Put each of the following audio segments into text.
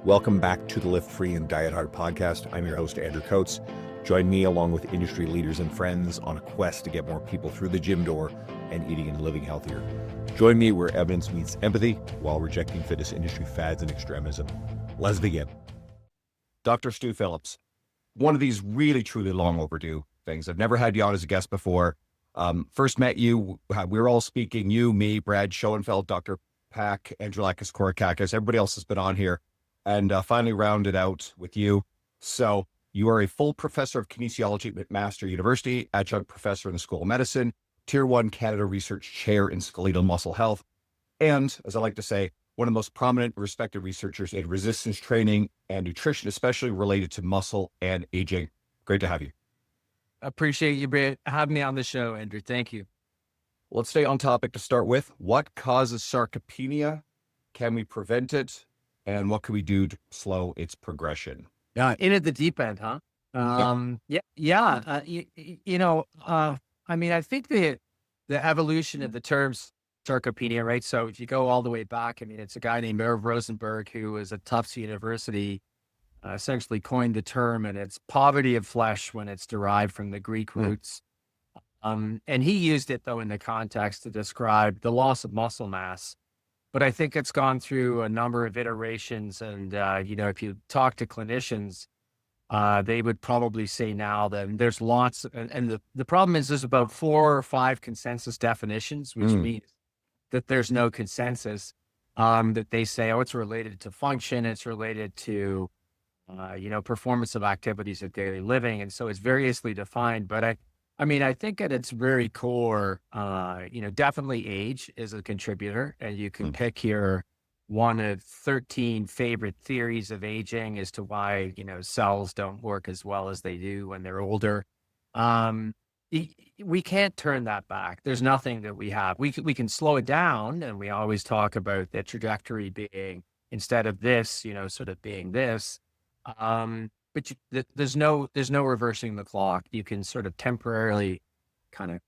Welcome back to the Lift Free and Diet Hard podcast. I'm your host, Andrew Coates. Join me along with industry leaders and friends on a quest to get more people through the gym door and eating and living healthier. Join me where evidence meets empathy while rejecting fitness industry fads and extremism. Let's begin. Dr. Stu Phillips, one of these really, truly long overdue things. I've never had you on as a guest before. First met you, we were all speaking, you, me, Brad Schoenfeld, Dr. Pack, Androlakis Korakakis, everybody else has been on here, and finally rounded out with you. So you are a full professor of kinesiology at McMaster University, adjunct professor in the School of Medicine, Tier 1 Canada Research Chair in Skeletal Muscle Health, and, as I like to say, one of the most prominent and respected researchers in resistance training and nutrition, especially related to muscle and aging. Great to have you. Appreciate you having me on the show, Andrew. Thank you. Let's stay on topic to start with. What causes sarcopenia? Can we prevent it? And what can we do to slow its progression? Yeah, in at the deep end, huh? I think the evolution of the terms sarcopenia, right? So if you go all the way back, it's a guy named Irv Rosenberg who was at Tufts University, essentially coined the term, and it's poverty of flesh when it's derived from the Greek roots. And he used it, though, in the context to describe the loss of muscle mass. But I think it's gone through a number of iterations. And, if you talk to clinicians, they would probably say now that there's lots. And the problem is there's about 4 or 5 consensus definitions, which means that there's no consensus, that they say, oh, it's related to function. It's related to, performance of activities of daily living. And so it's variously defined. But I think at its very core, definitely age is a contributor, and you can pick your one of 13 favorite theories of aging as to why, cells don't work as well as they do when they're older. We can't turn that back. There's nothing that we have. We can slow it down, and we always talk about the trajectory being, instead of this, sort of being this. But there's no reversing the clock. You can sort of temporarily kind of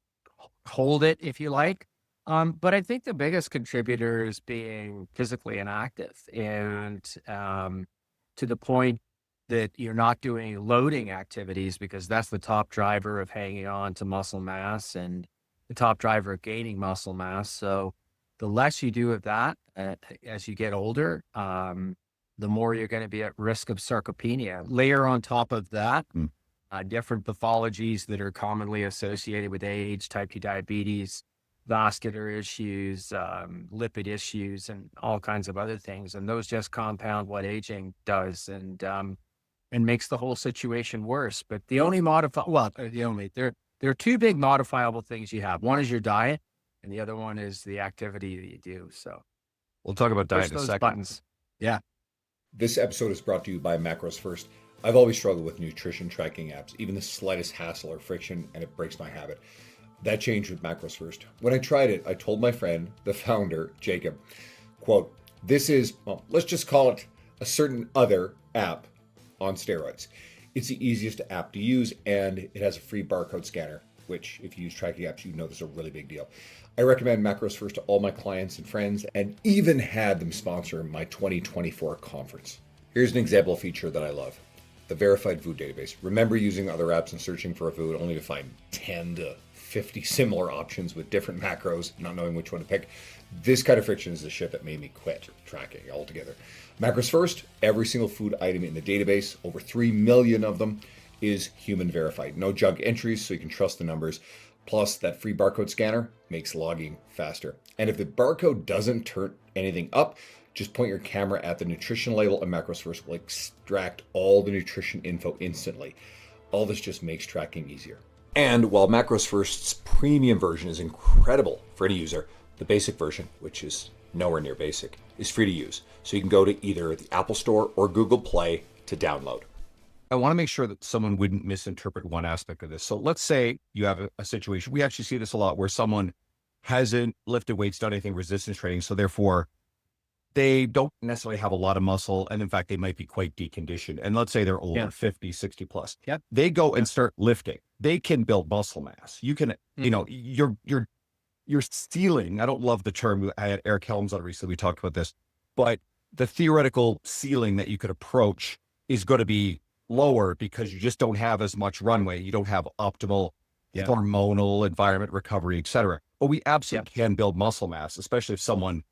hold it if you like. But I think the biggest contributor is being physically inactive, and to the point that you're not doing loading activities, because that's the top driver of hanging on to muscle mass and the top driver of gaining muscle mass. So the less you do of that as you get older, the more you're going to be at risk of sarcopenia. Layer on top of that, different pathologies that are commonly associated with age, type 2 diabetes, vascular issues, lipid issues, and all kinds of other things. And those just compound what aging does and makes the whole situation worse. But there are 2 big modifiable things you have. One is your diet, and the other one is the activity that you do. So we'll talk about diet in a second. Buttons. Yeah. This episode is brought to you by Macros First. I've always struggled with nutrition tracking apps, even the slightest hassle or friction, and it breaks my habit. That changed with Macros First. When I tried it, I told my friend, the founder, Jacob, quote, this is, let's just call it a certain other app on steroids. It's the easiest app to use, and it has a free barcode scanner, which if you use tracking apps, you know this is a really big deal. I recommend Macros First to all my clients and friends, and even had them sponsor my 2024 conference. Here's an example feature that I love. The verified food database. Remember using other apps and searching for a food only to find 10 to 50 similar options with different macros, not knowing which one to pick. This kind of friction is the shit that made me quit tracking altogether. Macros First, every single food item in the database, over 3 million of them, is human verified. No junk entries, so you can trust the numbers. Plus, that free barcode scanner makes logging faster. And if the barcode doesn't turn anything up, just point your camera at the nutrition label and Macros First will extract all the nutrition info instantly. All this just makes tracking easier. And while Macros First's premium version is incredible for any user, the basic version, which is nowhere near basic, is free to use. So you can go to either the Apple Store or Google Play to download. I want to make sure that someone wouldn't misinterpret one aspect of this. So let's say you have a situation, we actually see this a lot, where someone hasn't lifted weights, done anything resistance training, so therefore they don't necessarily have a lot of muscle, and in fact, they might be quite deconditioned. And let's say they're older, 50, 60 plus. Yeah. They go and start lifting. They can build muscle mass. You can, you're stealing. I don't love the term. I had Eric Helms on recently. We talked about this, but the theoretical ceiling that you could approach is going to be lower because you just don't have as much runway. You don't have optimal hormonal environment recovery, et cetera. But we absolutely can build muscle mass, especially if someone,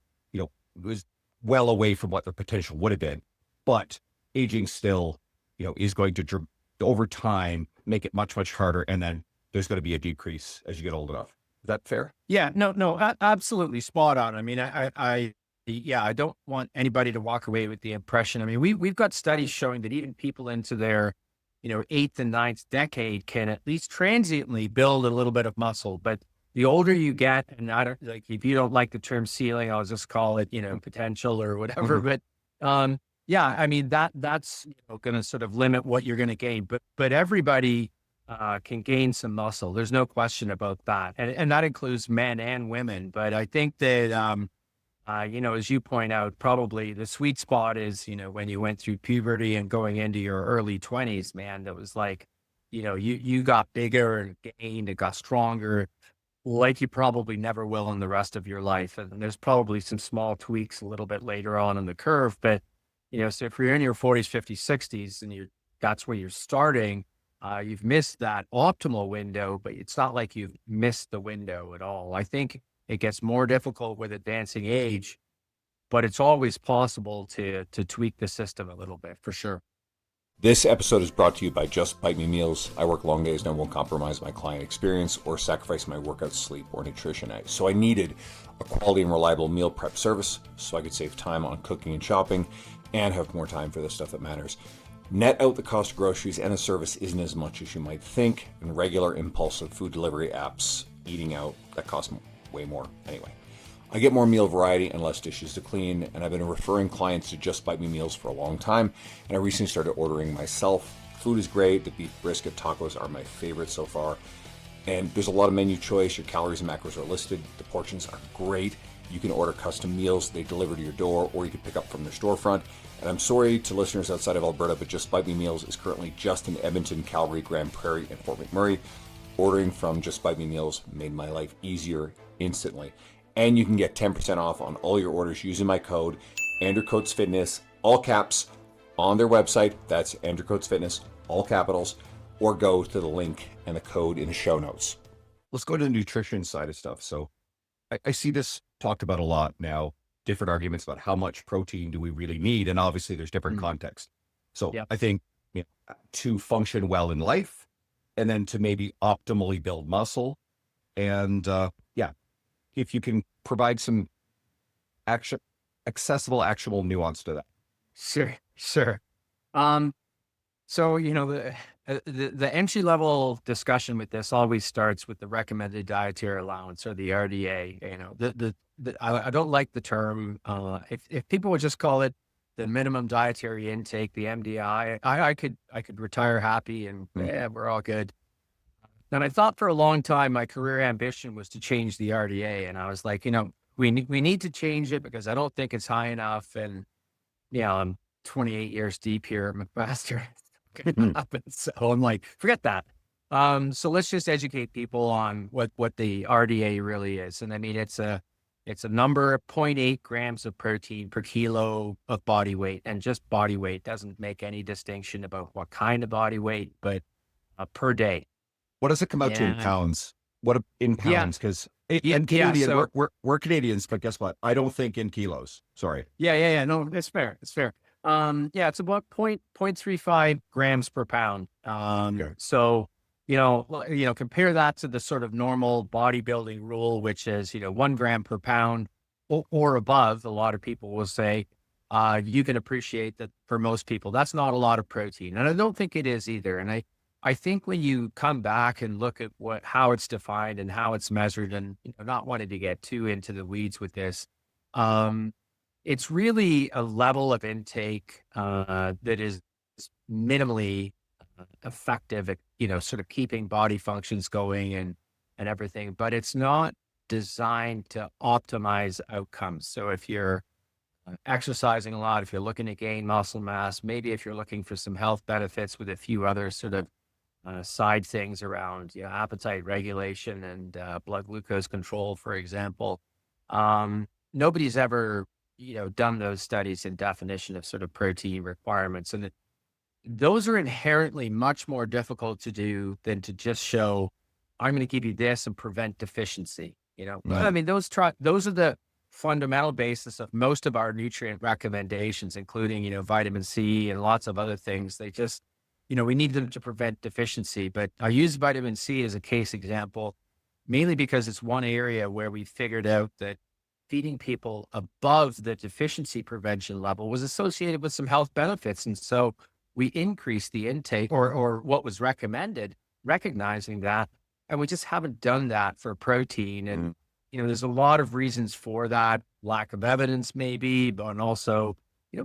was well away from what their potential would have been. But aging still, is going to over time make it much, much harder. And then there's going to be a decrease as you get old enough. Is that fair? Yeah, no, absolutely spot on. I mean, I don't want anybody to walk away with the impression. I mean, we've got studies showing that even people into their, eighth and ninth decade can at least transiently build a little bit of muscle. But the older you get, and I don't like, if you don't like the term ceiling, I'll just call it, potential or whatever. But yeah, I mean, that's going to sort of limit what you're going to gain. But everybody can gain some muscle. There's no question about that. And that includes men and women. But I think that, as you point out, probably the sweet spot is, when you went through puberty and going into your early 20s, man, that was like, you got bigger and gained and got stronger like you probably never will in the rest of your life. And there's probably some small tweaks a little bit later on in the curve. But, so if you're in your 40s, 50s, 60s, and that's where you're starting, you've missed that optimal window, but it's not like you've missed the window at all. I think it gets more difficult with advancing age, but it's always possible to tweak the system a little bit, for sure. This episode is brought to you by Just Bite Me Meals. I work long days and I won't compromise my client experience or sacrifice my workout, sleep, or nutrition. So I needed a quality and reliable meal prep service so I could save time on cooking and shopping and have more time for the stuff that matters. Net out the cost of groceries and the service isn't as much as you might think, and regular impulsive food delivery apps, eating out, that costs way more anyway. I get more meal variety and less dishes to clean, and I've been referring clients to Just Bite Me Meals for a long time, and I recently started ordering myself. Food is great. The beef brisket tacos are my favorite so far, and there's a lot of menu choice. Your calories and macros are listed. The portions are great. You can order custom meals. They deliver to your door, or you can pick up from their storefront. And I'm sorry to listeners outside of Alberta, but Just Bite Me Meals is currently just in Edmonton, Calgary, Grand Prairie, and Fort McMurray. Ordering from Just Bite Me Meals made my life easier instantly. And you can get 10% off on all your orders using my code, Andrew Coates Fitness, all caps, on their website. That's Andrew Coates Fitness, all capitals, or go to the link and the code in the show notes. Let's go to the nutrition side of stuff. So I see this talked about a lot now, different arguments about how much protein do we really need? And obviously there's different context. So I think to function well in life and then to maybe optimally build muscle. And if you can provide some accessible, actionable nuance to that. Sure. So, the entry level discussion with this always starts with the recommended dietary allowance, or the RDA. I don't like the term. If people would just call it the minimum dietary intake, the MDI, I could retire happy and we're all good. And I thought for a long time, my career ambition was to change the RDA. And I was like, we need to change it because I don't think it's high enough. And I'm 28 years deep here at McMaster. So I'm like, forget that. So let's just educate people on what the RDA really is. And I mean, it's a number of 0.8 grams of protein per kilo of body weight, and just body weight. Doesn't make any distinction about what kind of body weight, but per day. What does it come out to in pounds? In pounds? Because Canadian, we're Canadians, but guess what? I don't think in kilos. Sorry. Yeah. No, it's fair. It's fair. It's about 0.35 grams per pound. Okay. So, compare that to the sort of normal bodybuilding rule, which is, 1 gram per pound or above. A lot of people will say, you can appreciate that for most people, that's not a lot of protein. And I don't think it is either. And I think when you come back and look at how it's defined and how it's measured, and not wanting to get too into the weeds with this, it's really a level of intake that is minimally effective at sort of keeping body functions going and everything, but it's not designed to optimize outcomes. So if you're exercising a lot, if you're looking to gain muscle mass, maybe if you're looking for some health benefits with a few other sort of side things around appetite regulation and blood glucose control, for example, nobody's ever done those studies and definition of sort of protein requirements. And those are inherently much more difficult to do than to just show, I'm going to give you this and prevent deficiency. But I mean, those are the fundamental basis of most of our nutrient recommendations, including, vitamin C and lots of other things. They just, we need them to prevent deficiency. But I use vitamin C as a case example, mainly because it's one area where we figured out that feeding people above the deficiency prevention level was associated with some health benefits. And so we increased the intake or what was recommended, recognizing that. And we just haven't done that for protein. And, there's a lot of reasons for that, lack of evidence maybe, but also,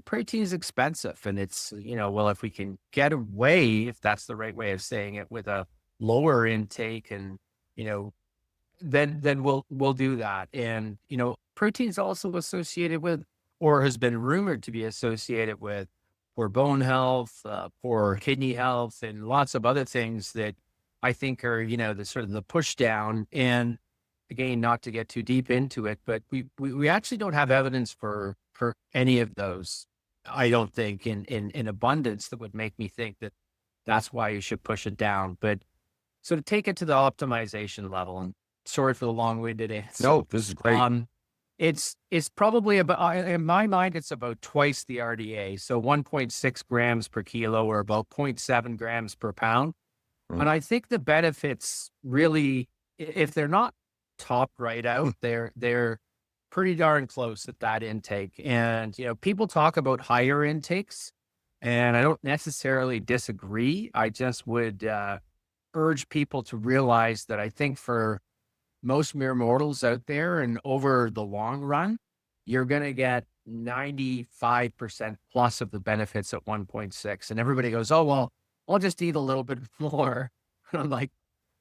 protein is expensive. And it's, well, if we can get away, if that's the right way of saying it, with a lower intake and, then we'll do that. And, protein is also associated with, or has been rumored to be associated with, poor bone health, poor kidney health, and lots of other things that I think are, the sort of the push down. And again, not to get too deep into it, but we actually don't have evidence for any of those, I don't think, in abundance that would make me think that that's why you should push it down. But so to take it to the optimization level, and sorry for the long-winded answer. No, this is great. It's probably about, in my mind, it's about twice the RDA. So 1.6 grams per kilo, or about 0.7 grams per pound. And I think the benefits really, if they're not top right out, they're pretty darn close at that intake. And, people talk about higher intakes, and I don't necessarily disagree. I just would urge people to realize that I think for most mere mortals out there, and over the long run, you're going to get 95% plus of the benefits at 1.6. And everybody goes, oh, well, I'll just eat a little bit more. And I'm like,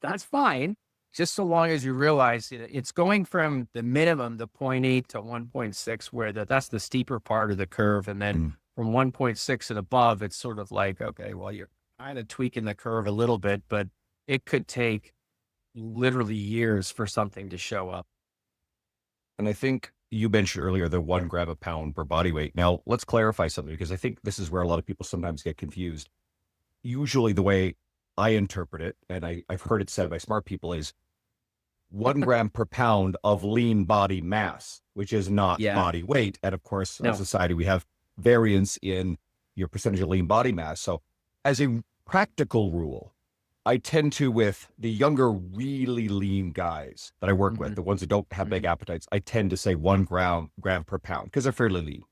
that's fine. Just so long as you realize it's going from the minimum, the 0.8 to 1.6, where that's the steeper part of the curve. And then from 1.6 and above, it's sort of like, okay, well, you're kind of tweaking the curve a little bit, but it could take literally years for something to show up. And I think you mentioned earlier the 1 gram a pound per body weight. Now, let's clarify something, because I think this is where a lot of people sometimes get confused. Usually the way I interpret it, and I've heard it said by smart people, is 1 gram per pound of lean body mass, which is not body weight. And of course, in society, we have variance in your percentage of lean body mass. So as a practical rule, I tend to, with the younger, really lean guys that I work with, the ones that don't have big appetites, I tend to say 1 gram per pound, because they're fairly lean.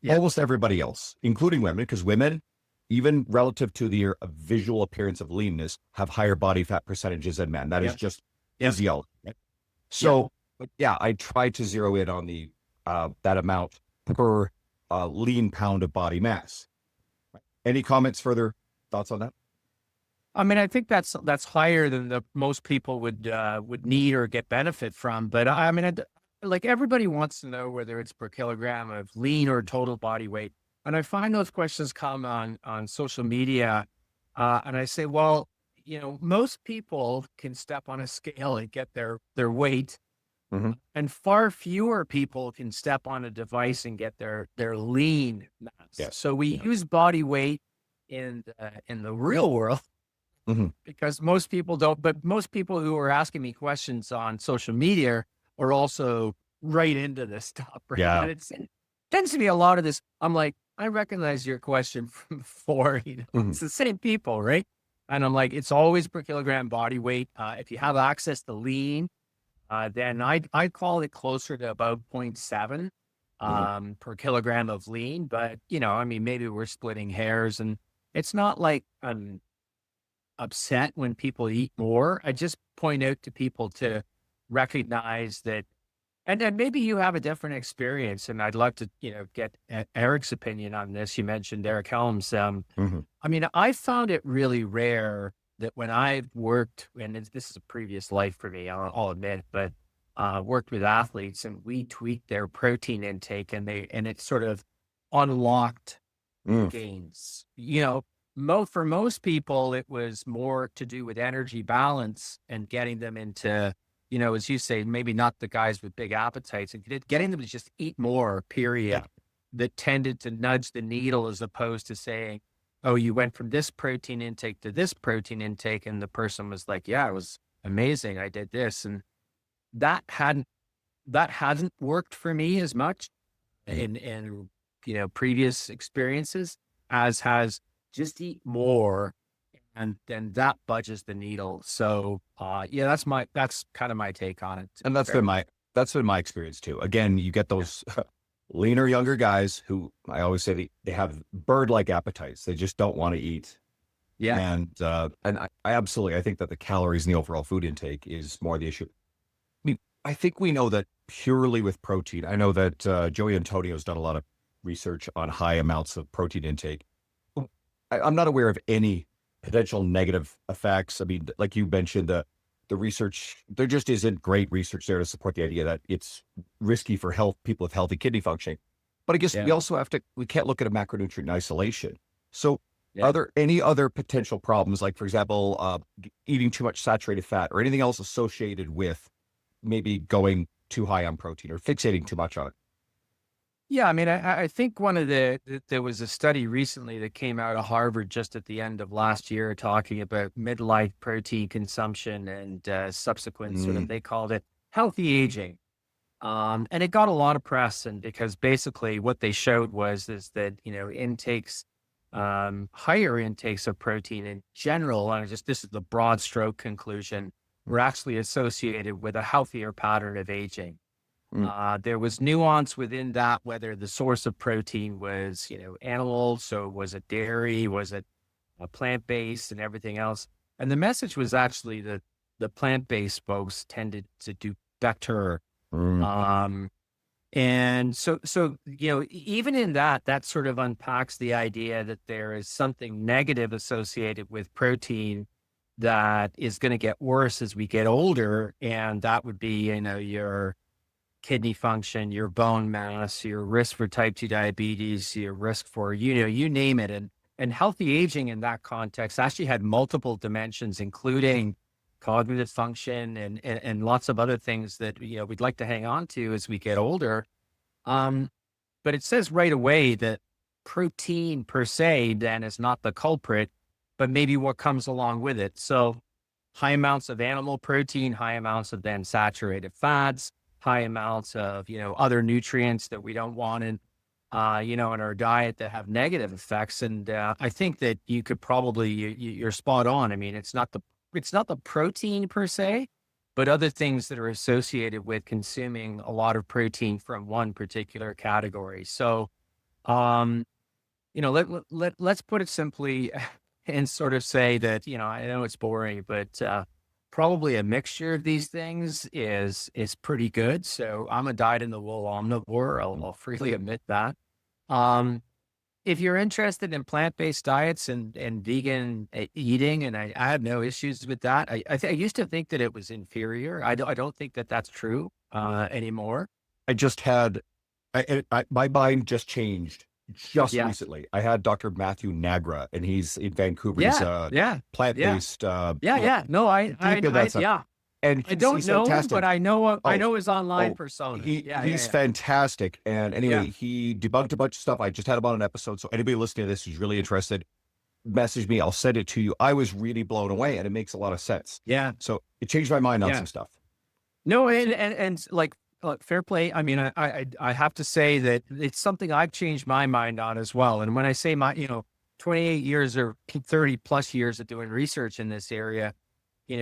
Almost everybody else, including women, because women, even relative to their visual appearance of leanness, have higher body fat percentages than men. That is just physiology. Right? So, I try to zero in on the that amount per lean pound of body mass. Any comments, further thoughts on that? I mean, I think that's higher than the most people would need or get benefit from. But I mean, like, everybody wants to know whether it's per kilogram of lean or total body weight. And I find those questions come on social media, and I say, well, most people can step on a scale and get their weight, and far fewer people can step on a device and get their lean mass. So we use body weight in the real world. Because most people don't, but most people who are asking me questions on social media are also right into this stuff. Right? And it tends to be a lot of this. I'm like, I recognize your question from before. It's the same people, right? And I'm like, it's always per kilogram body weight. If you have access to lean, then I'd call it closer to about 0.7 per kilogram of lean. But, I mean, maybe we're splitting hairs, and it's not like I'm upset when people eat more. I just point out to people to recognize that, and then maybe you have a different experience, and I'd love to, get Eric's opinion on this. You mentioned Eric Helms. I mean, I found it really rare that when I've worked, and this is a previous life for me, I'll admit, but worked with athletes, and we tweaked their protein intake, and it sort of unlocked gains. For most people, it was more to do with energy balance and getting them into as you say, maybe not the guys with big appetites, and getting them to just eat more, period, that tended to nudge the needle as opposed to saying, oh, you went from this protein intake to this protein intake. And the person was like, yeah, it was amazing. I did this. And that hasn't worked for me as much in previous experiences as has just eat more, and then that budges the needle. So that's kind of my take on it. And that's been my experience too. Again, you get those leaner, younger guys who I always say they have bird-like appetites. They just don't want to eat. Yeah. And I absolutely, I think that the calories in the overall food intake is more the issue. I mean, I think we know that purely with protein. I know that Joey Antonio's done a lot of research on high amounts of protein intake. I'm not aware of any potential negative effects. I mean, like you mentioned, the research, there just isn't great research there to support the idea that it's risky for people with healthy kidney functioning. But I guess we also we can't look at a macronutrient in isolation. So are there any other potential problems, like, for example, eating too much saturated fat or anything else associated with maybe going too high on protein or fixating too much on it? Yeah, I mean, I think there was a study recently that came out of Harvard just at the end of last year talking about midlife protein consumption and subsequent sort of, they called it healthy aging. And it got a lot of press, and because basically what they showed is that, intakes, higher intakes of protein in general, and this is the broad stroke conclusion, were actually associated with a healthier pattern of aging. There was nuance within that, whether the source of protein was, animal. So was it dairy? Was it plant-based and everything else? And the message was actually that the plant-based folks tended to do better. And so, even in that sort of unpacks the idea that there is something negative associated with protein that is going to get worse as we get older. And that would be, your kidney function, your bone mass, your risk for type 2 diabetes, your risk for, you name it. And healthy aging in that context actually had multiple dimensions, including cognitive function and lots of other things that, we'd like to hang on to as we get older. But it says right away that protein per se then is not the culprit, but maybe what comes along with it. So high amounts of animal protein, high amounts of then saturated fats, high amounts of, other nutrients that we don't want in our diet that have negative effects. And I think that you could probably, you're spot on. I mean, it's not the protein per se, but other things that are associated with consuming a lot of protein from one particular category. So, let's put it simply and sort of say that, I know it's boring, but probably a mixture of these things is pretty good. So I'm a dyed-in-the-wool omnivore. I'll freely admit that. If you're interested in plant-based diets and vegan eating, and I have no issues with that. I used to think that it was inferior. I don't think that that's true anymore. I just had, my mind just changed recently. I had Dr. Matthew Nagra, and he's in Vancouver. He's plant-based. No, And I don't know, fantastic. But I know his online persona. He's fantastic. And anyway, he debunked a bunch of stuff. I just had him on an episode. So anybody listening to this who's really interested, message me. I'll send it to you. I was really blown away, and it makes a lot of sense. Yeah. So it changed my mind on some stuff. No, and like, fair play. I mean, I have to say that it's something I've changed my mind on as well. And when I say 28 years or 30 plus years of doing research in this area,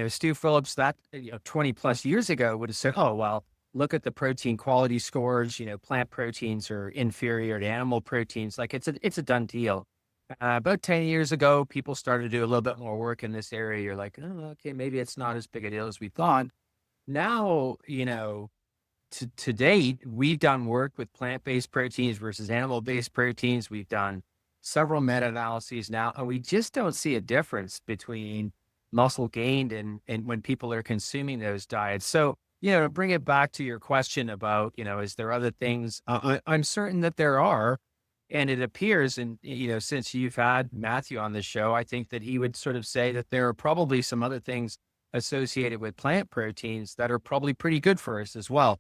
Stu Phillips, that 20 plus years ago would have said, oh, well, look at the protein quality scores, plant proteins are inferior to animal proteins. Like it's a done deal. About 10 years ago, people started to do a little bit more work in this area. You're like, oh, okay, maybe it's not as big a deal as we thought. Now, to date, we've done work with plant-based proteins versus animal-based proteins. We've done several meta-analyses now, and we just don't see a difference between muscle gained and when people are consuming those diets. So, to bring it back to your question about, is there other things? I'm certain that there are. And it appears, and, since you've had Matthew on the show, I think that he would sort of say that there are probably some other things associated with plant proteins that are probably pretty good for us as well.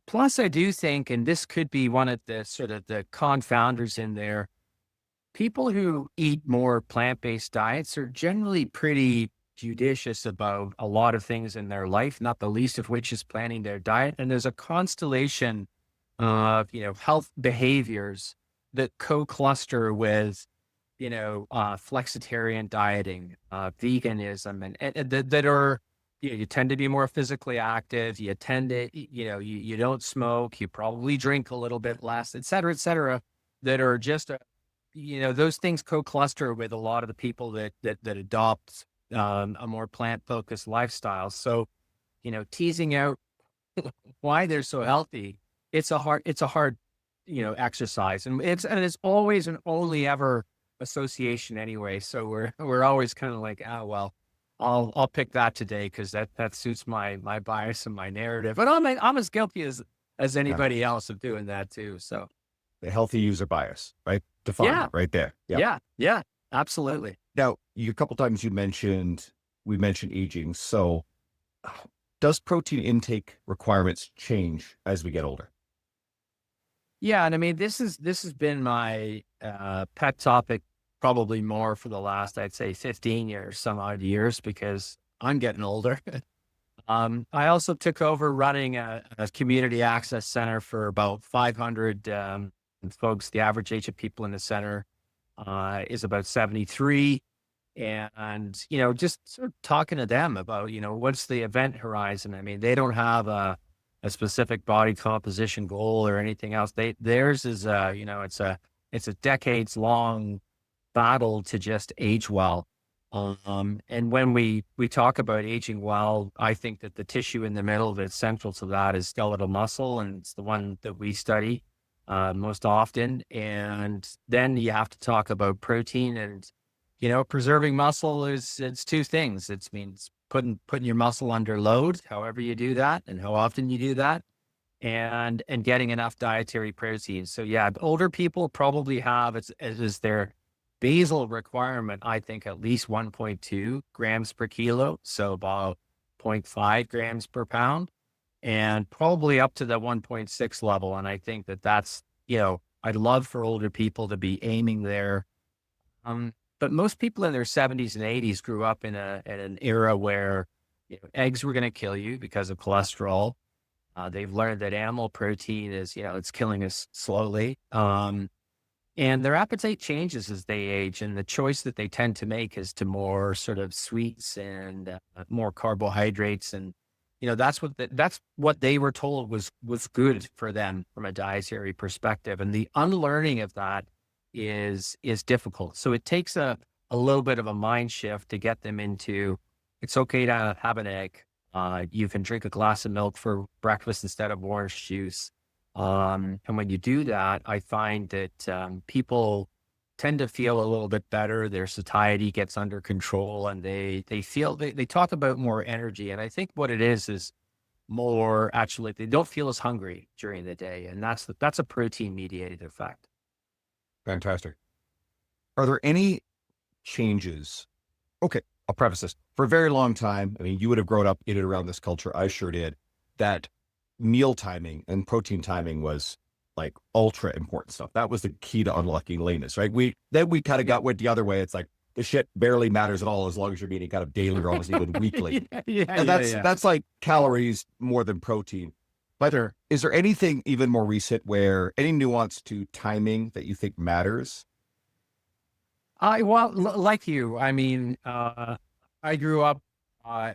Plus, I do think, and this could be one of the sort of the confounders in there, people who eat more plant-based diets are generally pretty judicious about a lot of things in their life, not the least of which is planning their diet. And there's a constellation of, health behaviors that co-cluster with, flexitarian dieting, veganism, and that are, you tend to be more physically active. You tend to, you don't smoke, you probably drink a little bit less, et cetera, that are just, those things co-cluster with a lot of the people that adopt a more plant-focused lifestyle. So, teasing out why they're so healthy, it's a hard, exercise, and it's always and only ever association anyway. So we're always kind of like, well, I'll pick that today because that suits my bias and my narrative. But I'm as guilty as anybody else of doing that too. So The healthy user bias, right? Defined right there. Yeah, absolutely. Now, a couple times we mentioned aging. So does protein intake requirements change as we get older? Yeah, and I mean, this has been my pet topic probably more for the last, I'd say, 15 years, some odd years, because I'm getting older. I also took over running a community access center for about 500 folks. The average age of people in the center is about 73. And, just sort of talking to them about, what's the event horizon? I mean, they don't have a specific body composition goal or anything else. Theirs is, it's a decades long battle to just age well. And when we talk about aging well, I think that the tissue in the middle that's central to that is skeletal muscle, and it's the one that we study most often. And then you have to talk about protein, and preserving muscle it's two things. It means putting your muscle under load, however you do that, and how often you do that, and getting enough dietary protein. So yeah, older people probably have it is their basal requirement, I think, at least 1.2 grams per kilo, so about 0.5 grams per pound, and probably up to the 1.6 level. And I think that's, I'd love for older people to be aiming there. But most people in their 70s and 80s grew up in an era where eggs were going to kill you because of cholesterol. They've learned that animal protein is, it's killing us slowly. And their appetite changes as they age, and the choice that they tend to make is to more sort of sweets and more carbohydrates. And, that's what they were told was good for them from a dietary perspective. And the unlearning of that is difficult. So it takes a little bit of a mind shift to get them into, it's okay to have an egg. You can drink a glass of milk for breakfast instead of orange juice. And when you do that, I find that people tend to feel a little bit better. Their satiety gets under control, and they feel, they talk about more energy. And I think what it is more, actually, they don't feel as hungry during the day. And that's a protein mediated effect. Fantastic. Are there any changes? Okay, I'll preface this. For a very long time, I mean, you would have grown up in and around this culture, I sure did, that meal timing and protein timing was like ultra important stuff. That was the key to unlocking leanness, right? We kind of went the other way. It's like the shit barely matters at all as long as you're eating kind of daily or almost even weekly. And that's like calories more than protein. But is there anything even more recent where any nuance to timing that you think matters? Like you, I mean, I grew up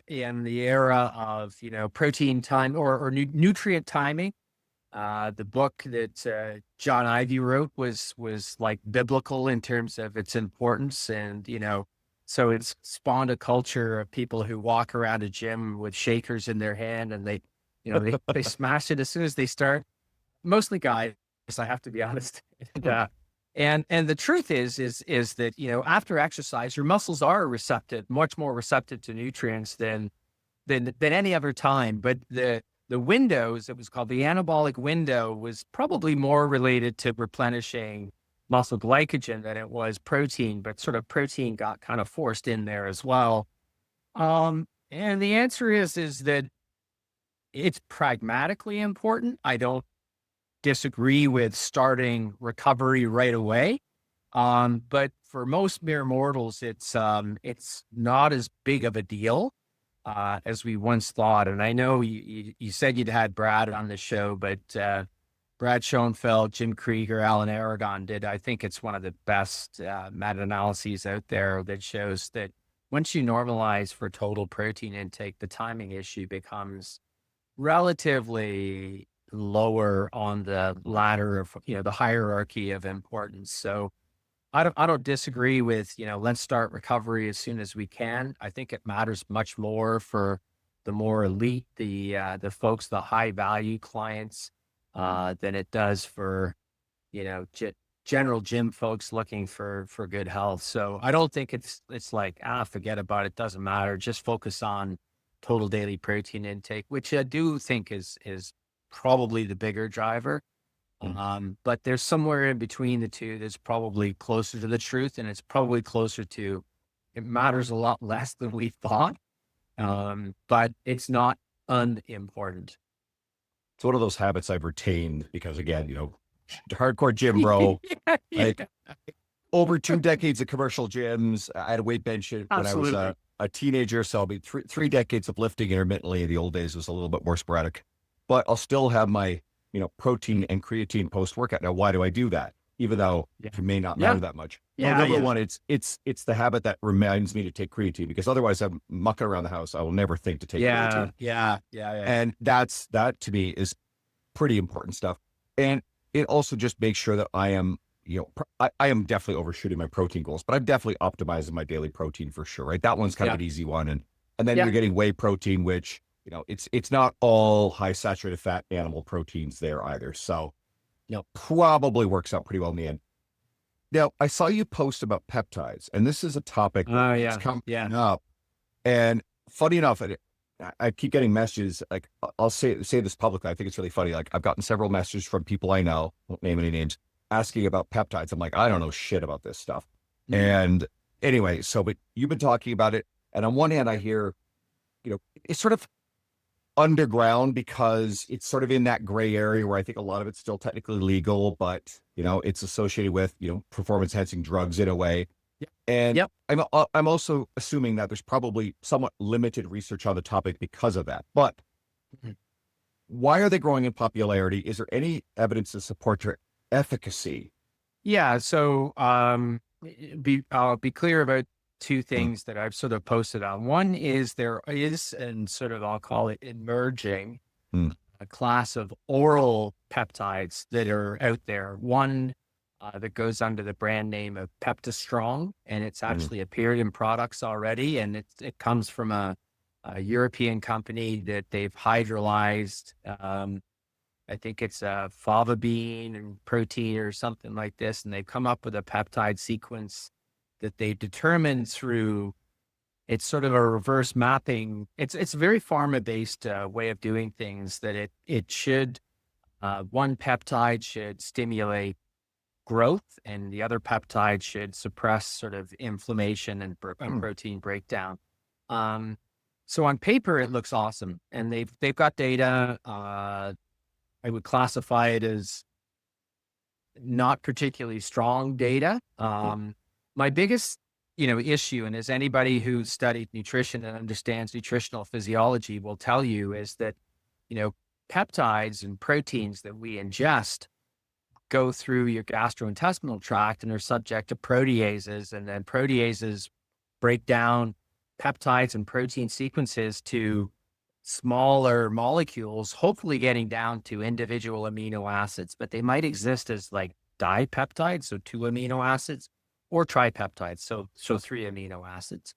in the era of, protein time or nutrient timing. The book that John Ivey wrote was like biblical in terms of its importance. And, so it's spawned a culture of people who walk around a gym with shakers in their hand, and they smash it as soon as they start. Mostly guys, I have to be honest. And the truth is that, after exercise, your muscles are much more receptive to nutrients than any other time. But the windows, it was called the anabolic window, was probably more related to replenishing muscle glycogen than it was protein, but sort of protein got kind of forced in there as well. And And the answer is that it's pragmatically important. I don't disagree with starting recovery right away. But for most mere mortals, it's not as big of a deal as we once thought. And I know you said you'd had Brad on the show, but Brad Schoenfeld, Jim Krieger, Alan Aragon did. I think it's one of the best meta-analyses out there that shows that once you normalize for total protein intake, the timing issue becomes relatively lower on the ladder of, the hierarchy of importance. So I don't disagree with, let's start recovery as soon as we can. I think it matters much more for the more elite, the folks, the high value clients, than it does for, general gym folks looking for good health. So I don't think it's like, forget about it. Doesn't matter. Just focus on total daily protein intake, which I do think is probably the bigger driver. But there's somewhere in between the two that's probably closer to the truth, and it's probably closer to, it matters a lot less than we thought. But it's not unimportant. It's one of those habits I've retained because, again, hardcore gym bro, like over 2 decades of commercial gyms. I had a weight bench when I was a teenager. So I'll be three decades of lifting intermittently. In the old days, it was a little bit more sporadic, but I'll still have my, protein and creatine post workout. Now, why do I do that? Even though it may not matter that much. Well, number one, it's the habit that reminds me to take creatine, because otherwise I'm mucking around the house. I will never think to take creatine. Yeah. And that to me is pretty important stuff. And it also just makes sure that I am, I am definitely overshooting my protein goals, but I'm definitely optimizing my daily protein for sure, right? That one's kind of an easy one. And then you're getting whey protein, which, it's not all high saturated fat animal proteins there either. So, probably works out pretty well in the end. Now, I saw you post about peptides, and this is a topic that's coming up. And funny enough, I keep getting messages, like, I'll say this publicly. I think it's really funny. Like, I've gotten several messages from people I know, won't name any names, asking about peptides. I'm like, I don't know shit about this stuff. And anyway, but you've been talking about it. And on one hand, I hear, it's sort of underground because it's sort of in that gray area where I think a lot of it's still technically legal, but it's associated with performance enhancing drugs in a way. And I'm also assuming that there's probably somewhat limited research on the topic because of that. But why are they growing in popularity? Is there any evidence to support their efficacy? Yeah. So I'll be clear about two things that I've sort of posted on. One is there is, and sort of I'll call it emerging, a class of oral peptides that are out there. One that goes under the brand name of Peptistrong, and it's actually appeared in products already. And it comes from a European company that they've hydrolyzed. I think it's a fava bean and protein or something like this. And they've come up with a peptide sequence that they determined through, it's sort of a reverse mapping. It's a very pharma-based way of doing things, that it should, one peptide should stimulate growth, and the other peptide should suppress sort of inflammation and protein breakdown. So on paper, it looks awesome, and they've got data. I would classify it as not particularly strong data. My biggest, issue, and as anybody who studied nutrition and understands nutritional physiology will tell you, is that, peptides and proteins that we ingest go through your gastrointestinal tract and are subject to proteases, and then proteases break down peptides and protein sequences to smaller molecules, hopefully getting down to individual amino acids, but they might exist as like dipeptides, so 2 amino acids, or tripeptides, so 3 amino acids.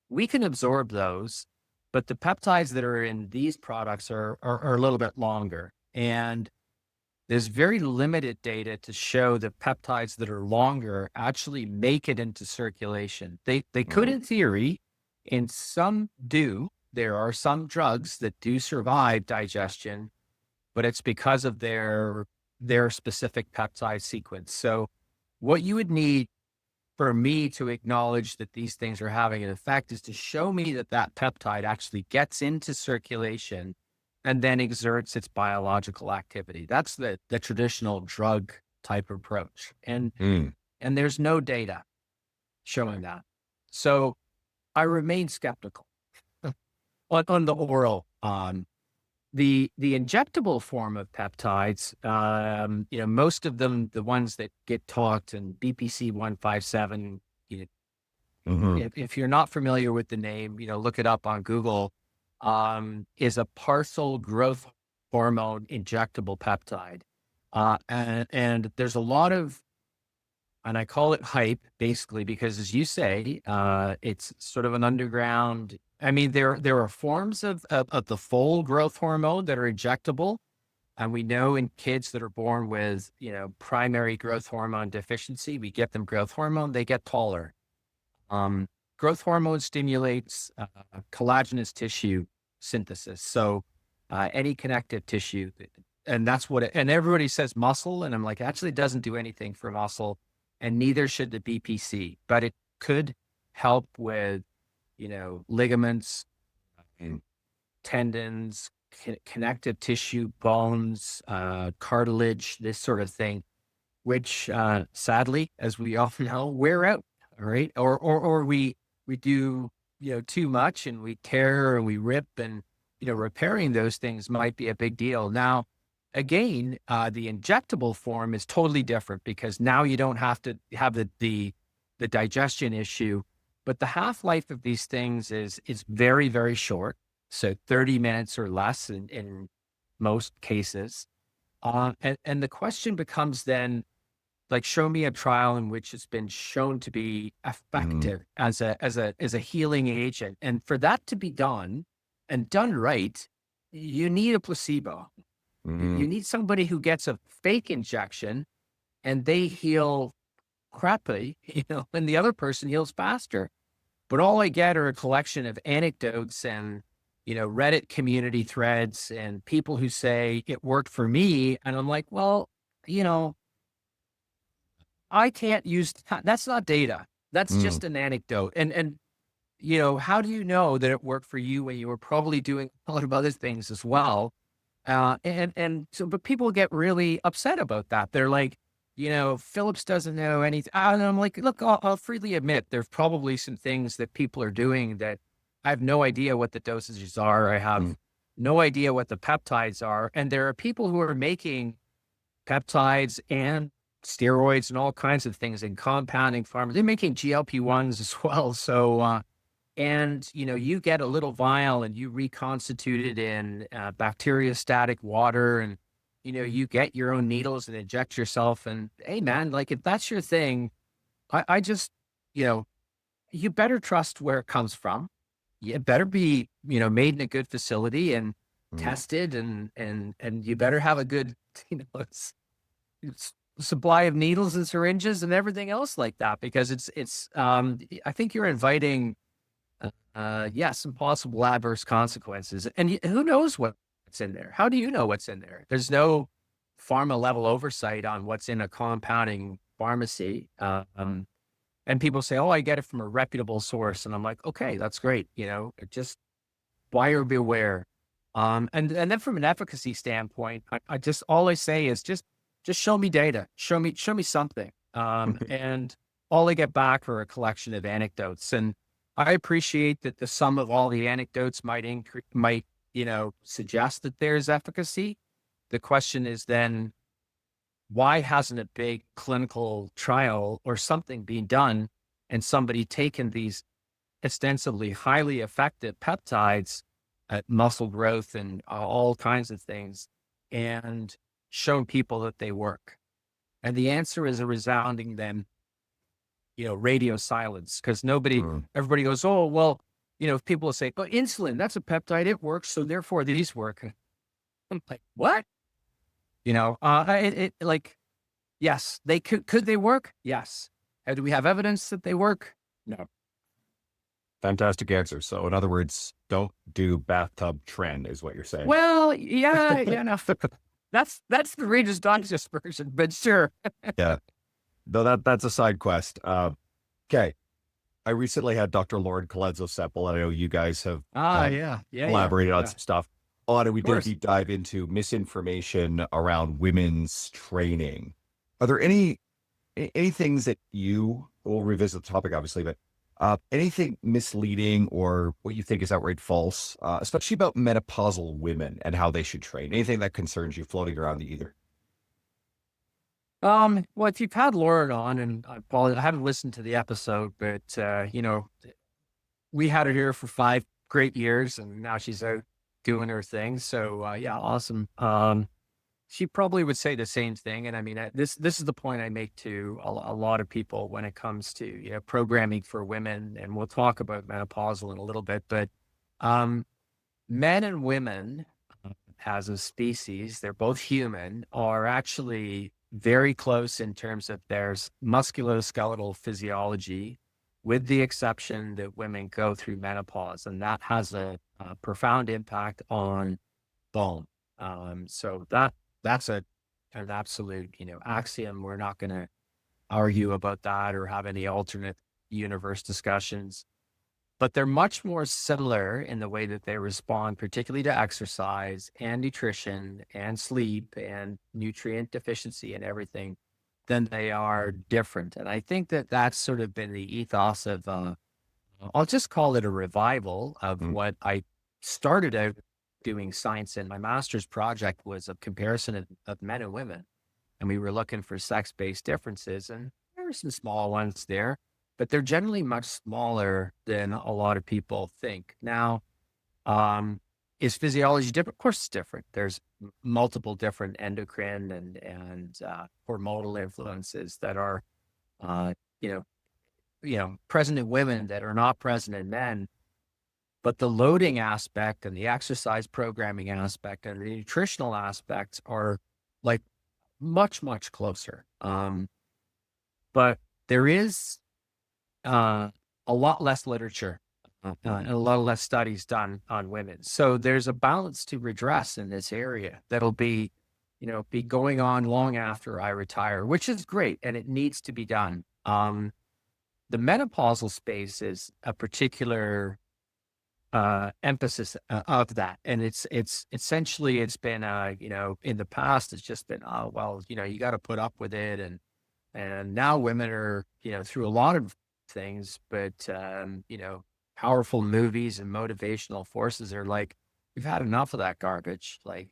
We can absorb those, but the peptides that are in these products are a little bit longer. And there's very limited data to show that peptides that are longer actually make it into circulation. They could in theory, and some do. There are some drugs that do survive digestion, but it's because of their specific peptide sequence. So what you would need for me to acknowledge that these things are having an effect is to show me that that peptide actually gets into circulation and then exerts its biological activity. That's the traditional drug type approach. And there's no data showing that. So I remain skeptical on the oral. The injectable form of peptides, most of them, the ones that get talked, and BPC 157, if you're not familiar with the name, look it up on Google, is a partial growth hormone injectable peptide. And there's a lot of, and I call it hype basically because, as you say, it's sort of an underground. I mean, there are forms of the full growth hormone that are injectable. And we know in kids that are born with, primary growth hormone deficiency, we get them growth hormone, they get taller. Growth hormone stimulates collagenous tissue synthesis. So any connective tissue, and that's what and everybody says muscle. And I'm like, actually it doesn't do anything for muscle, and neither should the BPC, but it could help with, ligaments, tendons, connective tissue, bones, cartilage, this sort of thing, which sadly, as we often know, wear out, right? Or we do, too much and we tear and we rip, and, repairing those things might be a big deal. Now, again, the injectable form is totally different because now you don't have to have the digestion issue, but the half-life of these things is very, very short. So 30 minutes or less in most cases. And the question becomes then, like, show me a trial in which it's been shown to be effective as a healing agent. And for that to be done and done right, you need a placebo. You need somebody who gets a fake injection and they heal crappily, and the other person heals faster. But all I get are a collection of anecdotes and, Reddit community threads and people who say it worked for me. And I'm like, well, I can't use, that's not data. That's just an anecdote. And, how do you know that it worked for you when you were probably doing a lot of other things as well? And so, but people get really upset about that. They're like, Phillips doesn't know anything. And I'm like, look, I'll freely admit there's probably some things that people are doing that I have no idea what the dosages are. I have no idea what the peptides are. And there are people who are making peptides and steroids and all kinds of things in compounding pharma. They're making GLP-1s as well. So, and, you get a little vial and you reconstitute it in bacteriostatic water, and, you get your own needles and inject yourself. And hey, man, like, if that's your thing, I just, you better trust where it comes from. It better be, made in a good facility and tested, and you better have a good, it's supply of needles and syringes and everything else like that, because it's I think you're inviting some possible adverse consequences. And who knows what's in there? How do you know what's in there? There's no pharma level oversight on what's in a compounding pharmacy. And people say, oh, I get it from a reputable source. And I'm like, okay, that's great. Just buyer beware. And then from an efficacy standpoint, I just, all I say is just show me data, show me something. And all I get back are a collection of anecdotes. And I appreciate that the sum of all the anecdotes might suggest that there's efficacy. The question is then, why hasn't a big clinical trial or something been done and somebody taken these ostensibly highly effective peptides at muscle growth and all kinds of things and shown people that they work? And the answer is a resounding then, radio silence, because everybody goes, oh, well, if people will say, oh, insulin, that's a peptide, it works, so therefore these work. I'm like, what? Yes, they could they work? Yes. Do we have evidence that they work? No. Fantastic answer. So in other words, don't do bathtub trend is what you're saying. Well, yeah, no. That's the Reader's Digest version, but sure. Yeah. Though that's a side quest. Okay. I recently had Dr. Lauren Colenso-Semple, and I know you guys have collaborated on Yeah. some stuff on it. We Of did a course. deep dive into misinformation around women's training. Are there any things that we'll revisit the topic, obviously, but anything misleading or what you think is outright false, especially about menopausal women and how they should train? Anything that concerns you floating around the ether? Well, if you've had Lauren on, and I haven't listened to the episode, but we had her here for 5 great years, and now she's out doing her thing. So yeah, awesome. She probably would say the same thing. And I mean, this is the point I make to a lot of people when it comes to programming for women, and we'll talk about menopausal in a little bit. But um, men and women, as a species, they're both human, are actually very close in terms of their musculoskeletal physiology, with the exception that women go through menopause, and that has a profound impact on bone. So that's an absolute axiom. We're not going to argue about that or have any alternate universe discussions. But they're much more similar in the way that they respond, particularly to exercise and nutrition and sleep and nutrient deficiency and everything, than they are different. And I think that that's sort of been the ethos of, I'll just call it a revival of what I started out doing science in. My master's project was a comparison of men and women. And we were looking for sex-based differences, and there were some small ones there, but they're generally much smaller than a lot of people think. Now, is physiology different? Of course it's different. There's multiple different endocrine and hormonal influences that are, you present in women that are not present in men. But the loading aspect and the exercise programming aspect and the nutritional aspects are like much, much closer. But there is a lot less literature and a lot less studies done on women. So there's a balance to redress in this area that'll be going on long after I retire, which is great, and it needs to be done. The menopausal space is a particular emphasis of that, and it's essentially it's been in the past it's just been, oh well, you got to put up with it, and now women are through a lot of things, but powerful movies and motivational forces are like, we've had enough of that garbage. Like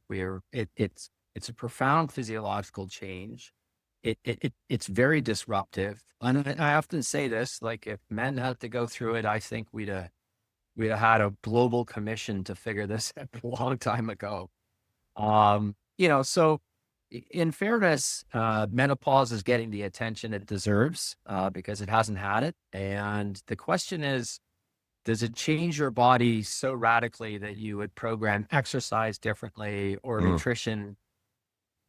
it's a profound physiological change. It's very disruptive, and I often say this, like, if men had to go through it, I think we'd have had a global commission to figure this out a long time ago. So in fairness, menopause is getting the attention it deserves because it hasn't had it. And the question is, does it change your body so radically that you would program exercise differently or nutrition?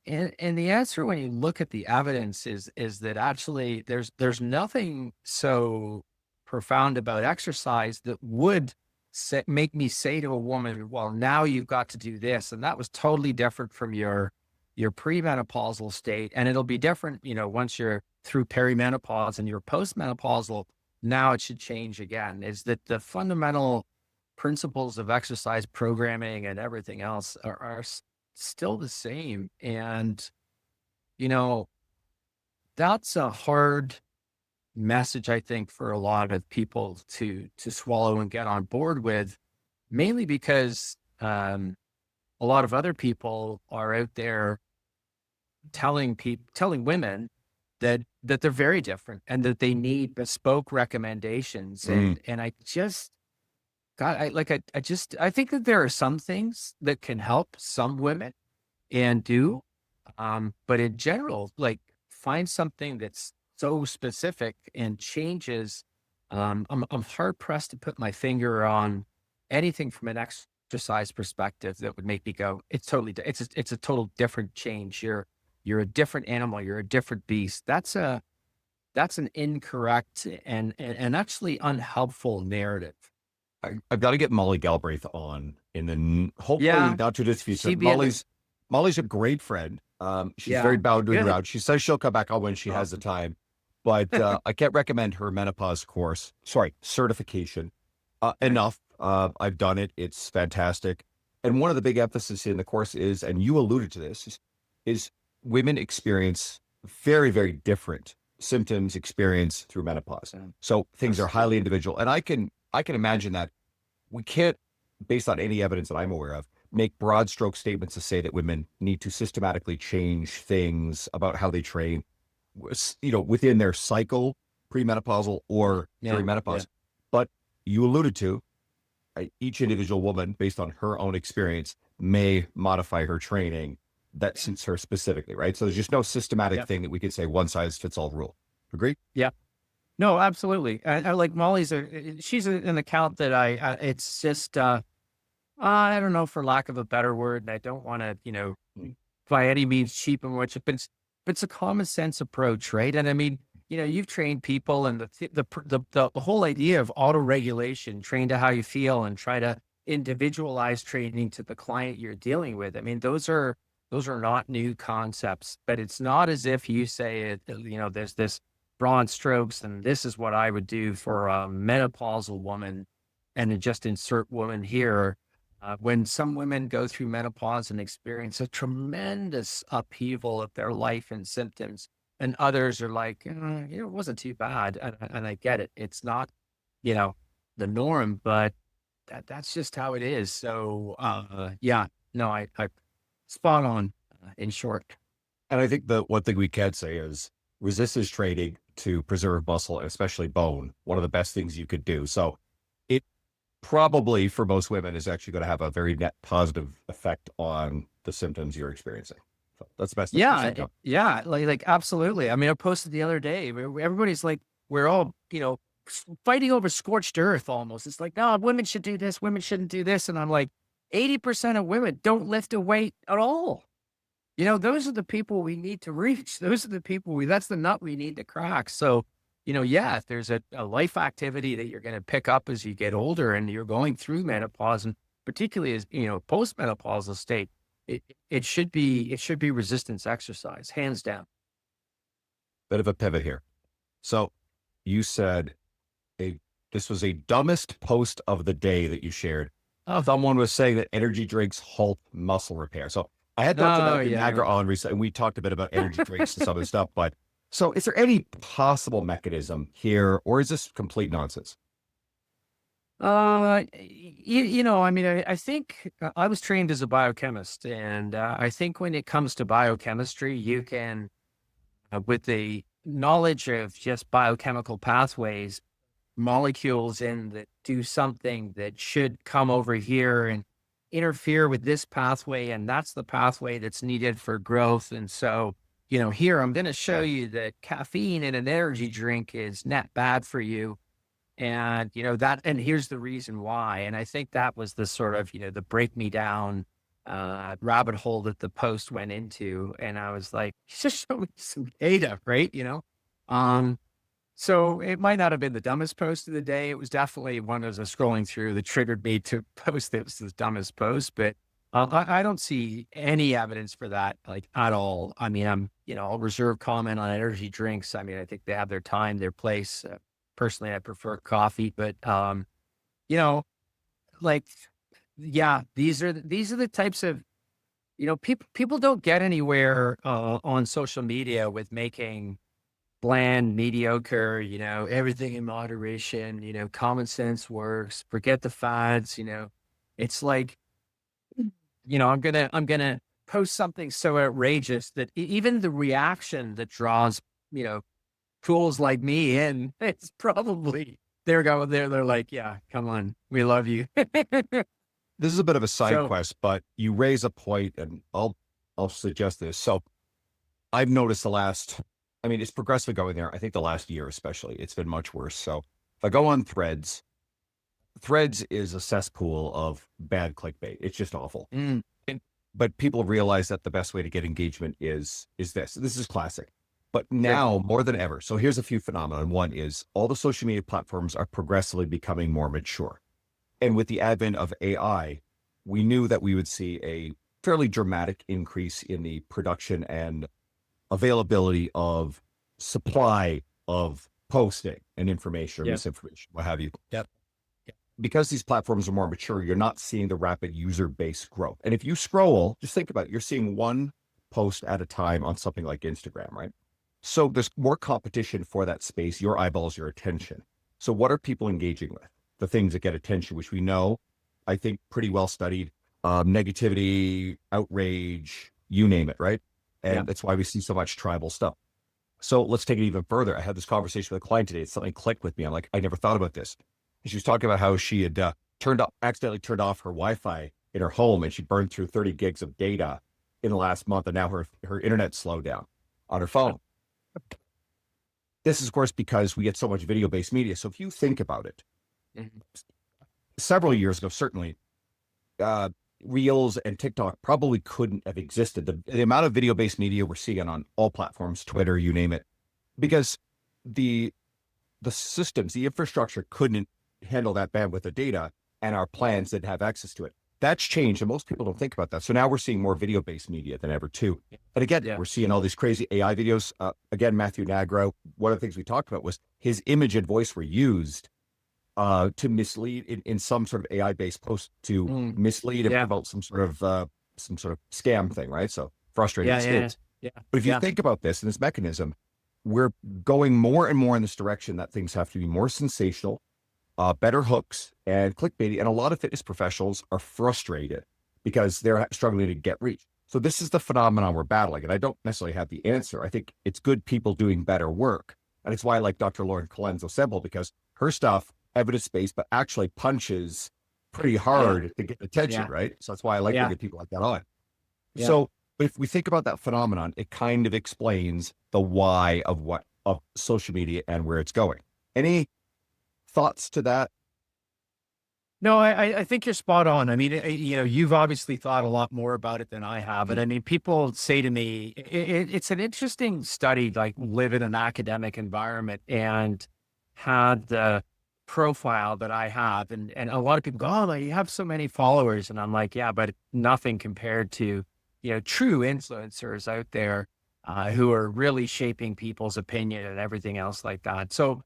And the answer, when you look at the evidence, is that actually there's nothing so profound about exercise that would make me say to a woman, well, now you've got to do this. And that was totally different from your premenopausal state. And it'll be different, once you're through perimenopause and you're postmenopausal. Now it should change again. Is that the fundamental principles of exercise programming and everything else are still the same. And, that's a hard message, I think, for a lot of people to swallow and get on board with, mainly because a lot of other people are out there telling women that they're very different and that they need bespoke recommendations. And I just, God, I think that there are some things that can help some women and do, but in general, like, find something that's so specific and changes. I'm hard pressed to put my finger on anything from an exercise perspective that would make me go, it's totally, it's a total different change. You're a different animal. You're a different beast. That's an incorrect and actually unhelpful narrative. I've got to get Molly Galbraith on in the hopefully Yeah, not too distant future. she'd be Molly's a great friend. She's yeah, very bound to the good. ground. She says she'll come back on when she has the time. but I can't recommend her menopause course. Sorry, certification enough. I've done it. It's fantastic. And one of the big emphasis in the course is, and you alluded to this, is women experience very, very different symptoms experience through menopause. So things are highly individual. And I can imagine that we can't, based on any evidence that I'm aware of, make broad stroke statements to say that women need to systematically change things about how they train, within their cycle, premenopausal or during menopause. But you alluded to each individual woman, based on her own experience, may modify her training that suits her specifically, right? So there's just no systematic thing that we could say one size fits all rule. Agree? Yeah. No, absolutely. I like Molly's. She's an account that it's just, I don't know, for lack of a better word, and I don't want to, by any means cheapen which, but it's a common sense approach, right? And I mean, you've trained people, and the whole idea of auto regulation, train to how you feel, and try to individualize training to the client you're dealing with. I mean, those are not new concepts, but it's not as if you say it, there's this broad strokes, and this is what I would do for a menopausal woman, and then just insert woman here. When some women go through menopause and experience a tremendous upheaval of their life and symptoms, and others are like, it wasn't too bad. And I get it. It's not, the norm, but that's just how it is. So, yeah, no, I spot on, in short. And I think the one thing we can say is resistance training to preserve muscle, and especially bone, one of the best things you could do. So it probably, for most women, is actually going to have a very net positive effect on the symptoms you're experiencing. So that's the best. Yeah, like absolutely. I mean, I posted the other day, everybody's like, we're all, fighting over scorched earth almost. It's like, no, women should do this, women shouldn't do this. And I'm like, 80% of women don't lift a weight at all. Those are the people we need to reach. Those are the people that's the nut we need to crack. So, if there's a life activity that you're going to pick up as you get older and you're going through menopause, and particularly as, postmenopausal state, it should be resistance exercise, hands down. Bit of a pivot here. So you said this was a dumbest post of the day that you shared. Someone was saying that energy drinks halt muscle repair. So I had talked about Niagara on recently, and we talked a bit about energy drinks and some other stuff. But so is there any possible mechanism here, or is this complete nonsense? I mean, I think I was trained as a biochemist, and I think when it comes to biochemistry, you can, with the knowledge of just biochemical pathways, molecules in that do something that should come over here and interfere with this pathway, and that's the pathway that's needed for growth. And so, here I'm going to show you that caffeine in an energy drink is net bad for you. And, and here's the reason why. And I think that was the sort of, the break me down rabbit hole that the post went into. And I was like, just show me some data, right? So it might not have been the dumbest post of the day. It was definitely one as I was scrolling through that triggered me to post it was the dumbest post, but I don't see any evidence for that, like, at all. I mean, I'll reserve comment on energy drinks. I mean, I think they have their time, their place. Personally, I prefer coffee, but, like, yeah, these are the types of, people don't get anywhere on social media with making bland, mediocre, everything in moderation, common sense works, forget the fads, it's like, I'm going to post something so outrageous that even the reaction that draws, fools like me in, it's probably, they're like, yeah, come on, we love you. This is a bit of a side quest, but you raise a point, and I'll suggest this. So I've noticed it's progressively going there. I think the last year, especially, it's been much worse. So if I go on Threads is a cesspool of bad clickbait. It's just awful. But people realize that the best way to get engagement is this. This is classic. But now more than ever. So here's a few phenomena. One is all the social media platforms are progressively becoming more mature. And with the advent of AI, we knew that we would see a fairly dramatic increase in the production and availability of supply of posting and information or Yeah. misinformation, what have you. Yep. Because these platforms are more mature, you're not seeing the rapid user base growth. And if you scroll, just think about it, you're seeing one post at a time on something like Instagram, right? So there's more competition for that space, your eyeballs, your attention. So what are people engaging with? The things that get attention, which we know, I think pretty well studied, negativity, outrage, you name it, right? And Yeah. that's why we see so much tribal stuff. So let's take it even further. I had this conversation with a client today. Something clicked with me. I'm like, I never thought about this. And she was talking about how she had accidentally turned off her Wi-Fi in her home, and she burned through 30 gigs of data in the last month, and now her internet slowed down on her phone. This is, of course, because we get so much video-based media. So if you think about it, several years ago, certainly, Reels and TikTok probably couldn't have existed. The amount of video-based media we're seeing on all platforms, Twitter, you name it, because the systems, the infrastructure couldn't handle that bandwidth of data, and our plans didn't have access to it. That's changed, and most people don't think about that. So now we're seeing more video-based media than ever, too. And again, we're seeing all these crazy AI videos. Again, Matthew Nagro, one of the things we talked about was his image and voice were used to mislead in some sort of AI-based post to mislead and promote some sort of scam thing, right? So frustrating kids. But if you think about this and this mechanism, we're going more and more in this direction that things have to be more sensational, better hooks and clickbaity. And a lot of fitness professionals are frustrated because they're struggling to get reach. So this is the phenomenon we're battling. And I don't necessarily have the answer. I think it's good people doing better work. And it's why I like Dr. Lauren Colenso Semple, because her stuff, evidence-based, but actually punches pretty hard to get attention, right? So that's why I like bringing people like that on. So but if we think about that phenomenon, it kind of explains the why of social media and where it's going. Any thoughts to that? No, I think you're spot on. I mean, you've obviously thought a lot more about it than I have. But I mean, people say to me, it's an interesting study, like live in an academic environment and had the profile that I have. And a lot of people go, oh, you have so many followers. And I'm like, yeah, but nothing compared to, true influencers out there who are really shaping people's opinion and everything else like that. So,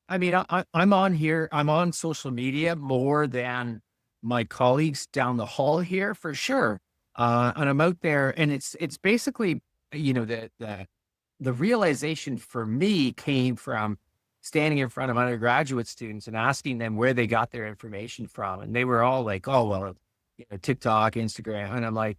I mean, I'm on here. I'm on social media more than my colleagues down the hall here for sure. And I'm out there, and it's basically, the realization for me came from standing in front of undergraduate students and asking them where they got their information from, and they were all like, "Oh, well, TikTok, Instagram," and I'm like,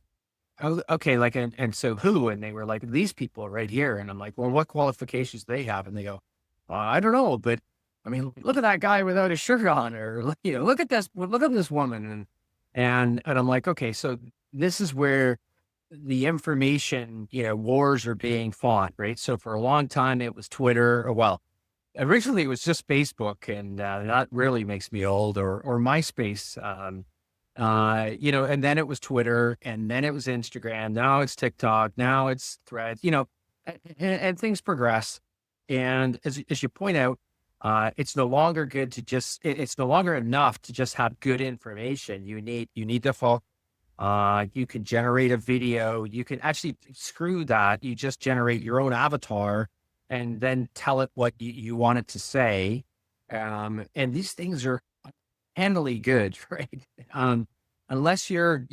"Oh, okay, like, and so who?" And they were like, "These people right here," and I'm like, "Well, what qualifications do they have?" And they go, "I don't know, but." I mean, look at that guy without a shirt on, or look at this woman, and I'm like, okay, so this is where the information, wars are being fought, right? So for a long time, it was Twitter, or well, originally it was just Facebook, and that really makes me old, or MySpace, and then it was Twitter, and then it was Instagram, now it's TikTok, now it's Threads, and things progress, and as you point out. It's no longer good to it's no longer enough to just have good information. You need the full, you can generate a video. You can actually screw that. You just generate your own avatar and then tell it what you want it to say. And these things are handily good, right? Unless you're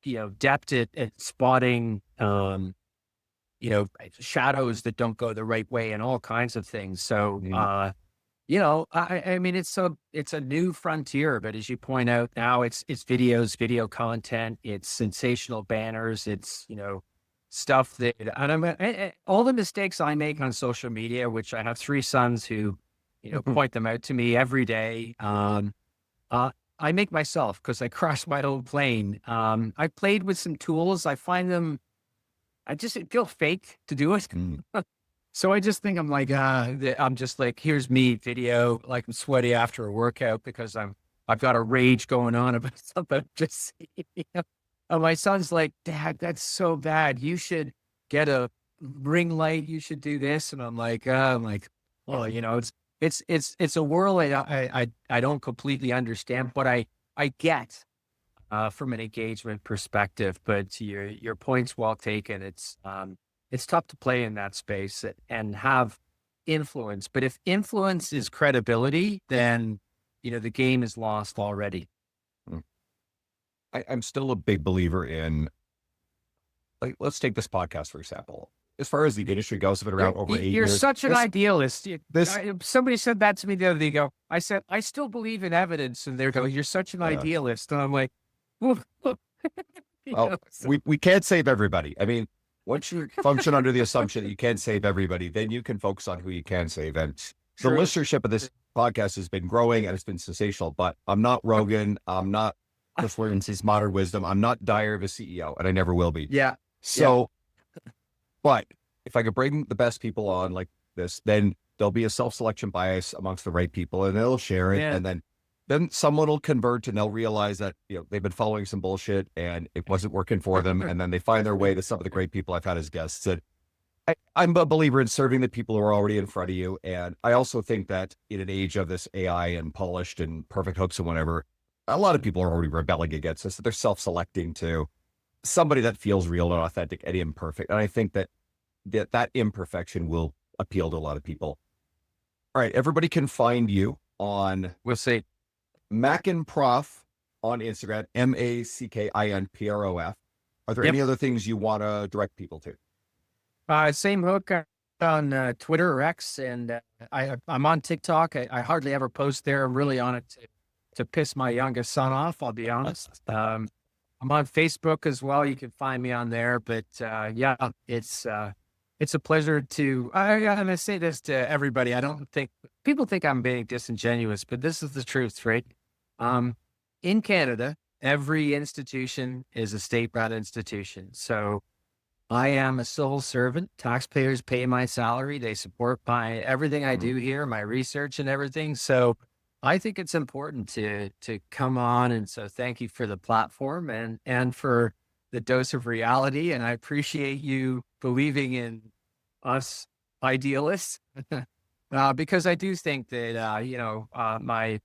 adept at spotting, shadows that don't go the right way and all kinds of things. So, I mean, it's a new frontier, but as you point out now, it's videos, video content, it's sensational banners, it's, stuff that, and all the mistakes I make on social media, which I have 3 sons who, point them out to me every day. I make myself because I crash my own plane. I played with some tools. I find them, it feels fake to do it. So I just think I'm like, I'm just like, here's me video, like I'm sweaty after a workout because I've got a rage going on about something. Just, and my son's like, Dad, that's so bad. You should get a ring light. You should do this. And I'm like, well, it's a world I don't completely understand, but I get. From an engagement perspective, but your point's well taken. It's tough to play in that space and have influence. But if influence is credibility, then, the game is lost already. I'm still a big believer in, like, let's take this podcast, for example. As far as the industry goes, it's been around over 8 You're years. such an idealist. This, Somebody said that to me the other day. I said, I still believe in evidence. And they're going, you're such an idealist. And I'm like, well, we can't save everybody. I mean, once you function under the assumption that you can't save everybody, then you can focus on who you can save. And the listenership of this podcast has been growing and it's been sensational, but I'm not Rogan. I'm not Chris Williams' Modern Wisdom. I'm not Dyer of a CEO, and I never will be. Yeah. So, but if I could bring the best people on like this, then there'll be a self-selection bias amongst the right people and they'll share it. And then someone will convert and they'll realize that, they've been following some bullshit and it wasn't working for them. And then they find their way to some of the great people I've had as guests. And I'm a believer in serving the people who are already in front of you. And I also think that in an age of this AI and polished and perfect hooks and whatever, a lot of people are already rebelling against this. They're self-selecting to somebody that feels real and authentic and imperfect. And I think that imperfection will appeal to a lot of people. All right. Everybody can find you on, we'll see, Mackin Prof on Instagram, MACKINPROF. Are there any other things you want to direct people to? Same hook on Twitter or X. And I'm on TikTok. I hardly ever post there. I'm really on it to piss my youngest son off, I'll be honest. I'm on Facebook as well. You can find me on there. But it's a pleasure to, and I say this to everybody. I don't think, people think I'm being disingenuous, but this is the truth, right? In Canada, every institution is a state-run institution. So I am a civil servant. Taxpayers pay my salary. They support everything I do here, my research and everything. So I think it's important to come on. And so thank you for the platform and for the dose of reality. And I appreciate you believing in us idealists, because I do think that, my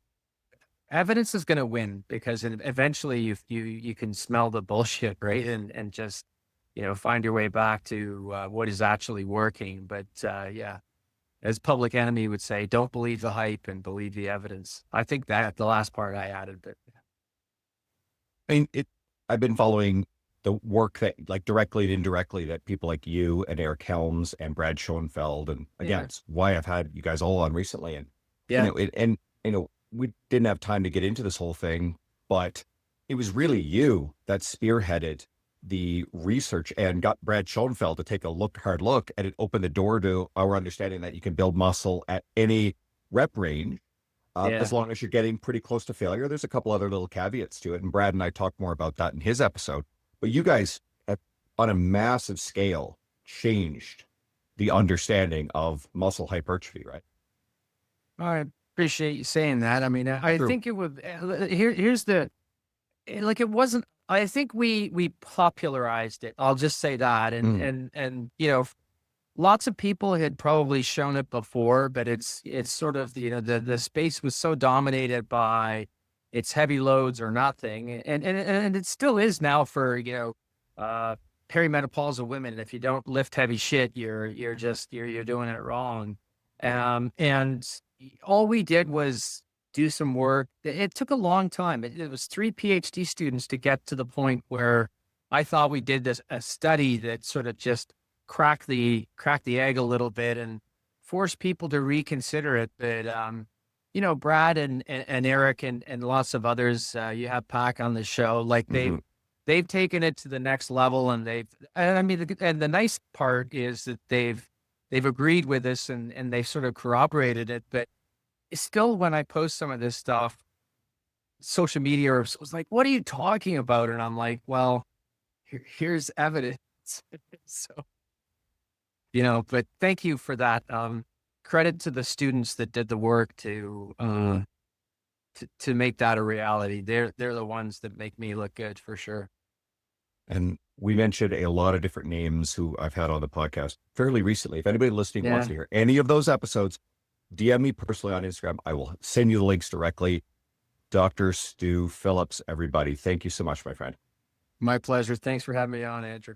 evidence is going to win, because eventually you can smell the bullshit, right? And just, find your way back to what is actually working. But as Public Enemy would say, don't believe the hype and believe the evidence. I think that the last part I added, but I mean, I've been following the work that, like, directly and indirectly, that people like you and Eric Helms and Brad Schoenfeld, and again, it's why I've had you guys all on recently. And we didn't have time to get into this whole thing, but it was really you that spearheaded the research and got Brad Schoenfeld to take a hard look, and it opened the door to our understanding that you can build muscle at any rep range, as long as you're getting pretty close to failure. There's a couple other little caveats to it, and Brad and I talked more about that in his episode. But you guys, on a massive scale, changed the understanding of muscle hypertrophy, right? I appreciate you saying that. I mean, I think it would, here's the, like, it wasn't, I think we popularized it. I'll just say that. And lots of people had probably shown it before, but it's sort of, the space was so dominated by it's heavy loads or nothing. And it still is now for, perimenopausal women. If you don't lift heavy shit, you're doing it wrong. And all we did was do some work. It took a long time. It was 3 PhD students to get to the point where I thought we did a study that sort of just cracked the egg a little bit and forced people to reconsider it. But, Brad and Eric and lots of others, you have Pac on the show, like they've taken it to the next level, and the nice part is that they've agreed with us and they've sort of corroborated it. But still, when I post some of this stuff, social media was like, what are you talking about? And I'm like, well, here's evidence. So, but thank you for that. Credit to the students that did the work to make that a reality. They're the ones that make me look good, for sure. And we mentioned a lot of different names who I've had on the podcast fairly recently. If anybody listening wants to hear any of those episodes, DM me personally on Instagram. I will send you the links directly. Dr. Stu Phillips, everybody, thank you so much, my friend. My pleasure. Thanks for having me on, Andrew.